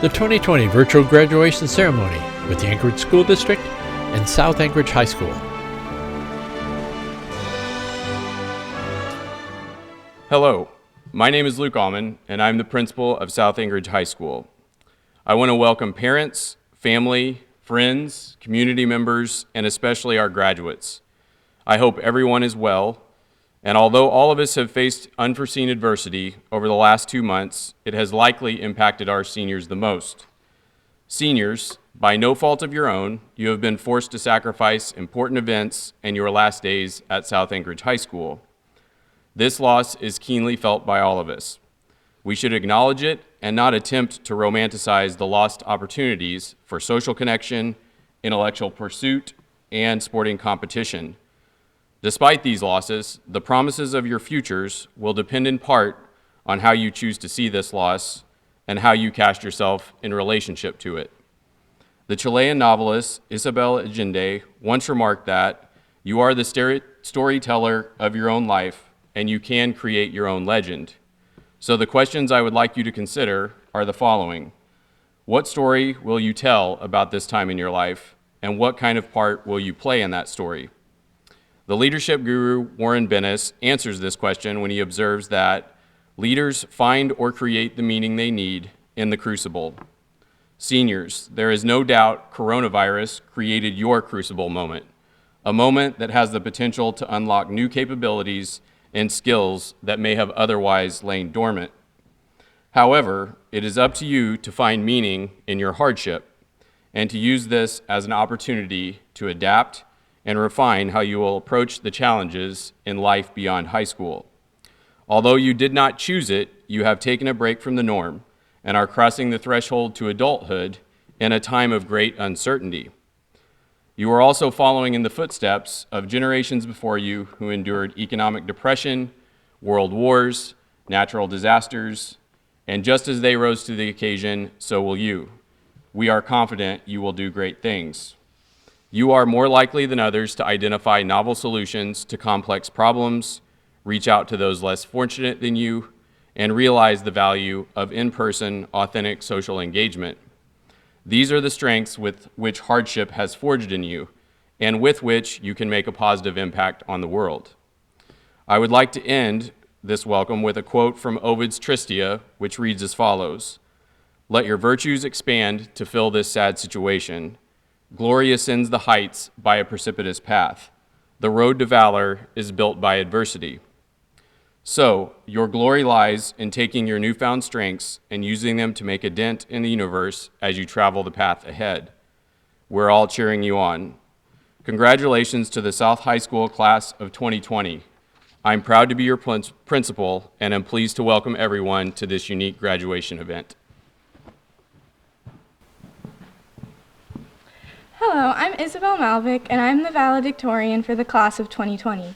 the 2020 virtual graduation ceremony with the Anchorage School District and South Anchorage High School. Hello, my name is Luke Allman, and I'm the principal of South Anchorage High School. I want to welcome parents, family, friends, community members, and especially our graduates. I hope everyone is well, and although all of us have faced unforeseen adversity over the last 2 months, it has likely impacted our seniors the most. Seniors, by no fault of your own, you have been forced to sacrifice important events and your last days at South Anchorage High School. This loss is keenly felt by all of us. We should acknowledge it and not attempt to romanticize the lost opportunities for social connection, intellectual pursuit, and sporting competition. Despite these losses, the promises of your futures will depend in part on how you choose to see this loss and how you cast yourself in relationship to it. The Chilean novelist Isabel Allende once remarked that you are the storyteller of your own life and you can create your own legend. So the questions I would like you to consider are the following. What story will you tell about this time in your life, and what kind of part will you play in that story? The leadership guru Warren Bennis answers this question when he observes that leaders find or create the meaning they need in the crucible. Seniors, there is no doubt coronavirus created your crucible moment, a moment that has the potential to unlock new capabilities and skills that may have otherwise lain dormant. However, it is up to you to find meaning in your hardship and to use this as an opportunity to adapt and refine how you will approach the challenges in life beyond high school. Although you did not choose it, you have taken a break from the norm and are crossing the threshold to adulthood in a time of great uncertainty. You are also following in the footsteps of generations before you who endured economic depression, world wars, natural disasters, and just as they rose to the occasion, so will you. We are confident you will do great things. You are more likely than others to identify novel solutions to complex problems, reach out to those less fortunate than you, and realize the value of in-person, authentic social engagement. These are the strengths with which hardship has forged in you, and with which you can make a positive impact on the world. I would like to end this welcome with a quote from Ovid's Tristia, which reads as follows: "Let your virtues expand to fill this sad situation. Glory ascends the heights by a precipitous path. The road to valor is built by adversity." So, your glory lies in taking your newfound strengths and using them to make a dent in the universe as you travel the path ahead. We're all cheering you on. Congratulations to the South High School class of 2020. I'm proud to be your principal and am pleased to welcome everyone to this unique graduation event. Hello, I'm Isabel Malvick, and I'm the valedictorian for the class of 2020.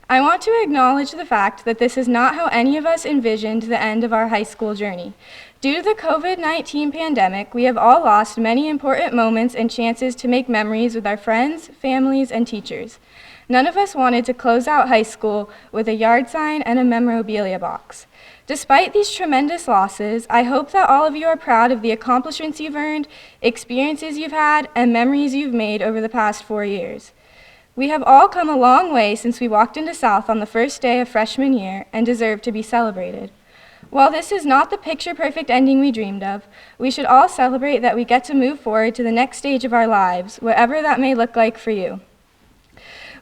I want to acknowledge the fact that this is not how any of us envisioned the end of our high school journey. Due to the COVID-19 pandemic, we have all lost many important moments and chances to make memories with our friends, families, and teachers. None of us wanted to close out high school with a yard sign and a memorabilia box. Despite these tremendous losses, I hope that all of you are proud of the accomplishments you've earned, experiences you've had, and memories you've made over the past 4 years. We have all come a long way since we walked into South on the first day of freshman year and deserve to be celebrated. While this is not the picture-perfect ending we dreamed of, we should all celebrate that we get to move forward to the next stage of our lives, whatever that may look like for you.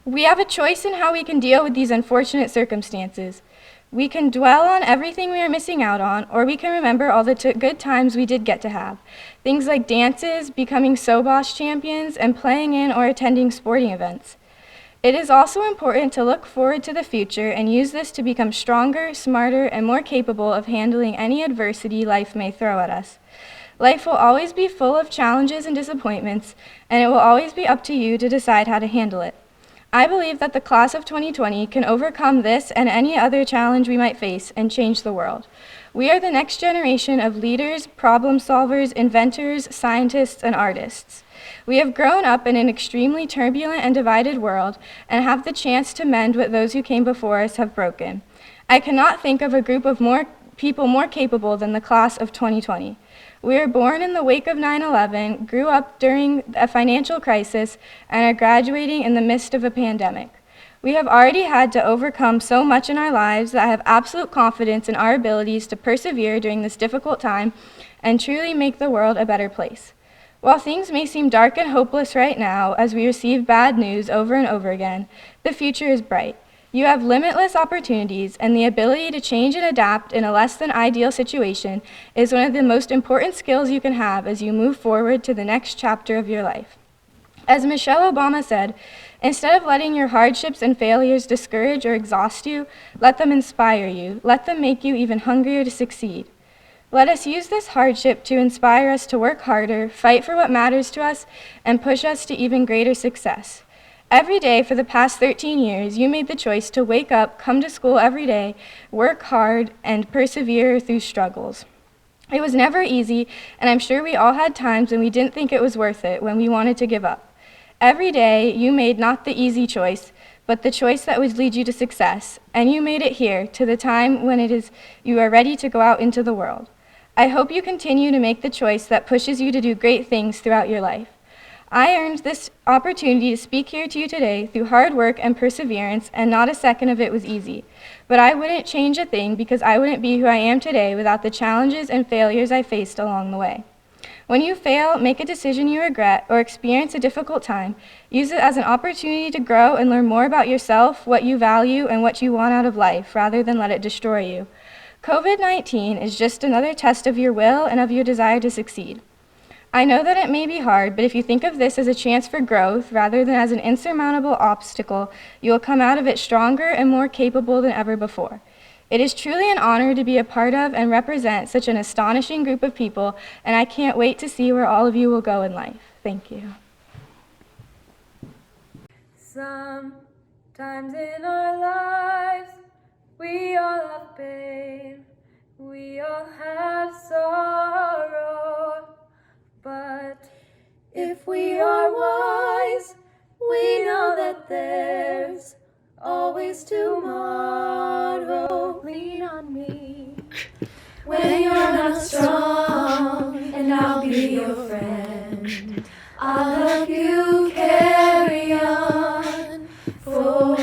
We have a choice in how we can deal with these unfortunate circumstances. We can dwell on everything we are missing out on, or we can remember all the good times we did get to have. Things like dances, becoming SoBoss champions, and playing in or attending sporting events. It is also important to look forward to the future and use this to become stronger, smarter, and more capable of handling any adversity life may throw at us. Life will always be full of challenges and disappointments, and it will always be up to you to decide how to handle it. I believe that the class of 2020 can overcome this and any other challenge we might face and change the world. We are the next generation of leaders, problem solvers, inventors, scientists, and artists. We have grown up in an extremely turbulent and divided world and have the chance to mend what those who came before us have broken. I cannot think of a group of people more capable than the class of 2020. We were born in the wake of 9/11, grew up during a financial crisis, and are graduating in the midst of a pandemic. We have already had to overcome so much in our lives that I have absolute confidence in our abilities to persevere during this difficult time and truly make the world a better place. While things may seem dark and hopeless right now as we receive bad news over and over again, the future is bright. You have limitless opportunities, and the ability to change and adapt in a less than ideal situation is one of the most important skills you can have as you move forward to the next chapter of your life. As Michelle Obama said, instead of letting your hardships and failures discourage or exhaust you, let them inspire you. Let them make you even hungrier to succeed. Let us use this hardship to inspire us to work harder, fight for what matters to us, and push us to even greater success. Every day for the past 13 years, you made the choice to wake up, come to school every day, work hard, and persevere through struggles. It was never easy, and I'm sure we all had times when we didn't think it was worth it, when we wanted to give up. Every day, you made not the easy choice, but the choice that would lead you to success, and you made it here to the time when you are ready to go out into the world. I hope you continue to make the choice that pushes you to do great things throughout your life. I earned this opportunity to speak here to you today through hard work and perseverance, and not a second of it was easy. But I wouldn't change a thing because I wouldn't be who I am today without the challenges and failures I faced along the way. When you fail, make a decision you regret, or experience a difficult time, use it as an opportunity to grow and learn more about yourself, what you value, and what you want out of life, rather than let it destroy you. COVID-19 is just another test of your will and of your desire to succeed. I know that it may be hard, but if you think of this as a chance for growth rather than as an insurmountable obstacle, you will come out of it stronger and more capable than ever before. It is truly an honor to be a part of and represent such an astonishing group of people, and I can't wait to see where all of you will go in life. Thank you. Sometimes in our lives, we all have pain, we all have sorrow, but if we are wise, we know that there's always tomorrow. Lean on me when you're not strong, and I'll be your friend. I'll help you carry on, for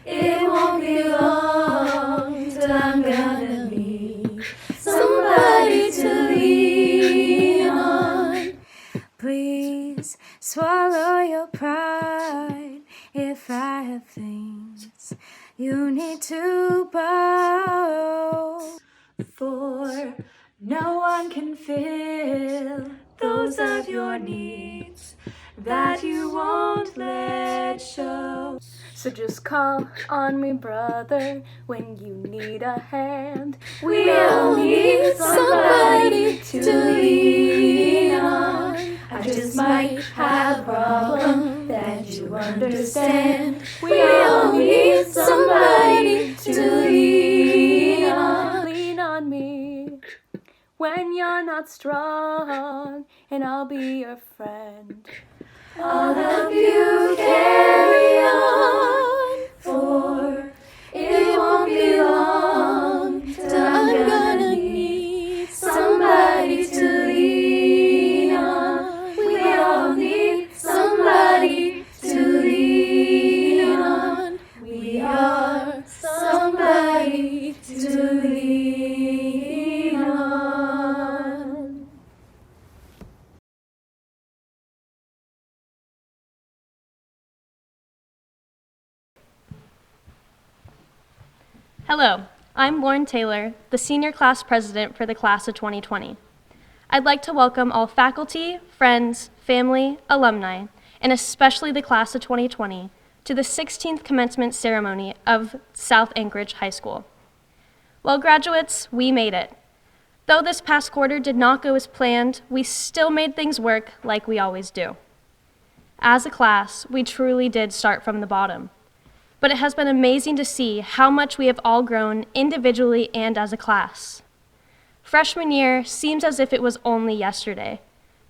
it won't be long till I'm gonna need somebody to lean on. Please swallow your pride if I have things you need to borrow, for no one can fill those of your needs that you won't let show. So just call on me, brother, when you need a hand. We all need somebody to lean on. I just might have a problem that you understand. We all need somebody to lean on. Lean on me when you're not strong, and I'll be your friend. I'll help you carry on, for it won't be long till I'm gonna need somebody to lean on. We all need somebody to lean on. We are somebody to lean on. Hello, I'm Lauren Taylor, the Senior Class President for the Class of 2020. I'd like to welcome all faculty, friends, family, alumni, and especially the Class of 2020 to the 16th commencement ceremony of South Anchorage High School. Well, graduates, we made it. Though this past quarter did not go as planned, we still made things work like we always do. As a class, we truly did start from the bottom. But it has been amazing to see how much we have all grown individually and as a class. Freshman year seems as if it was only yesterday.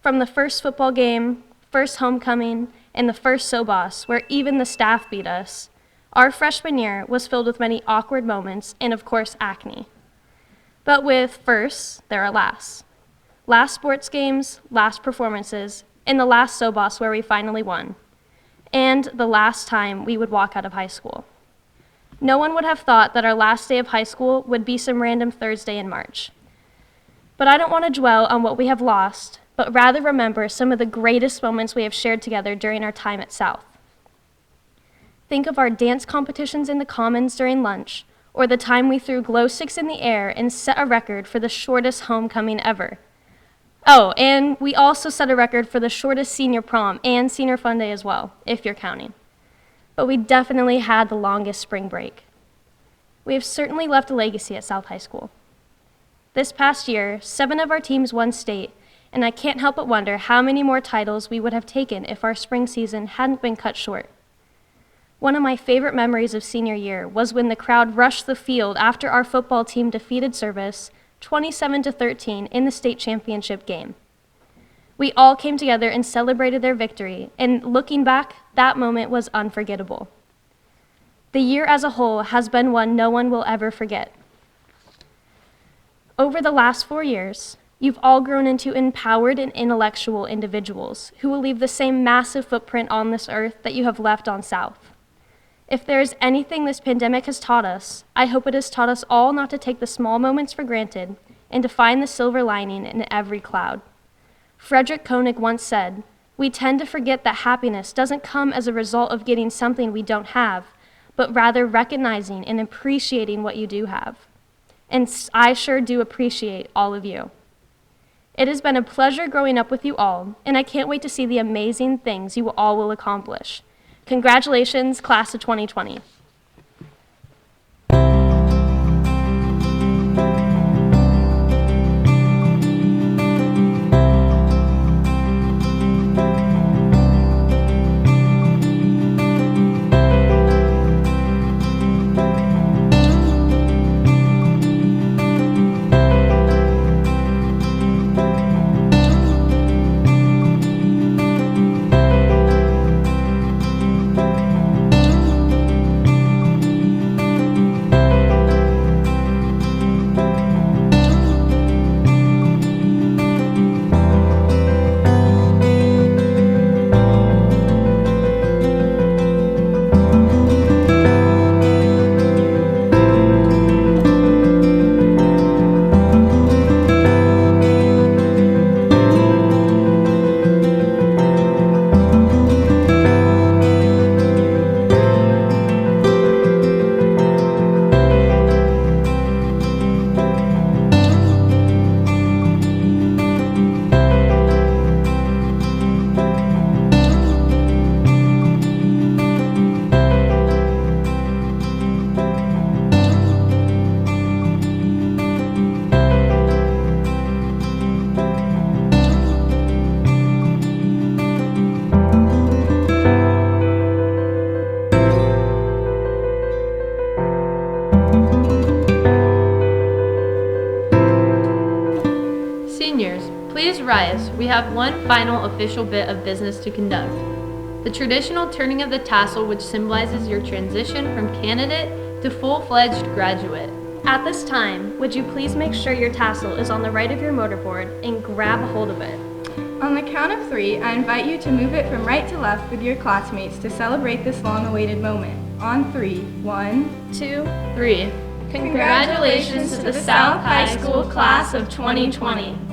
From the first football game, first homecoming, and the first SOBOS, where even the staff beat us, our freshman year was filled with many awkward moments and, of course, acne. But with firsts, there are lasts. last sports games, last performances, and the last SOBOS where we finally won, and the last time we would walk out of high school. No one would have thought that our last day of high school would be some random Thursday in March. But I don't want to dwell on what we have lost, but rather remember some of the greatest moments we have shared together during our time at South. Think of our dance competitions in the Commons during lunch, or the time we threw glow sticks in the air and set a record for the shortest homecoming ever. Oh, and we also set a record for the shortest senior prom and senior fun day as well, if you're counting. But we definitely had the longest spring break. We have certainly left a legacy at South High School. This past year, 7 of our teams won state, and I can't help but wonder how many more titles we would have taken if our spring season hadn't been cut short. One of my favorite memories of senior year was when the crowd rushed the field after our football team defeated Service 27-13 in the state championship game. We all came together and celebrated their victory, and looking back, that moment was unforgettable. The year as a whole has been one no one will ever forget. Over the last 4 years, you've all grown into empowered and intellectual individuals who will leave the same massive footprint on this earth that you have left on South. If there is anything this pandemic has taught us, I hope it has taught us all not to take the small moments for granted and to find the silver lining in every cloud. Frederick Koenig once said, "We tend to forget that happiness doesn't come as a result of getting something we don't have, but rather recognizing and appreciating what you do have." And I sure do appreciate all of you. It has been a pleasure growing up with you all, and I can't wait to see the amazing things you all will accomplish. Congratulations, class of 2020. Please rise. We have one final official bit of business to conduct. The traditional turning of the tassel, which symbolizes your transition from candidate to full-fledged graduate. At this time, would you please make sure your tassel is on the right of your motorboard and grab a hold of it. On the count of 3, I invite you to move it from right to left with your classmates to celebrate this long-awaited moment. On 3, 1, 2, 3. Congratulations to the South High School class of 2020.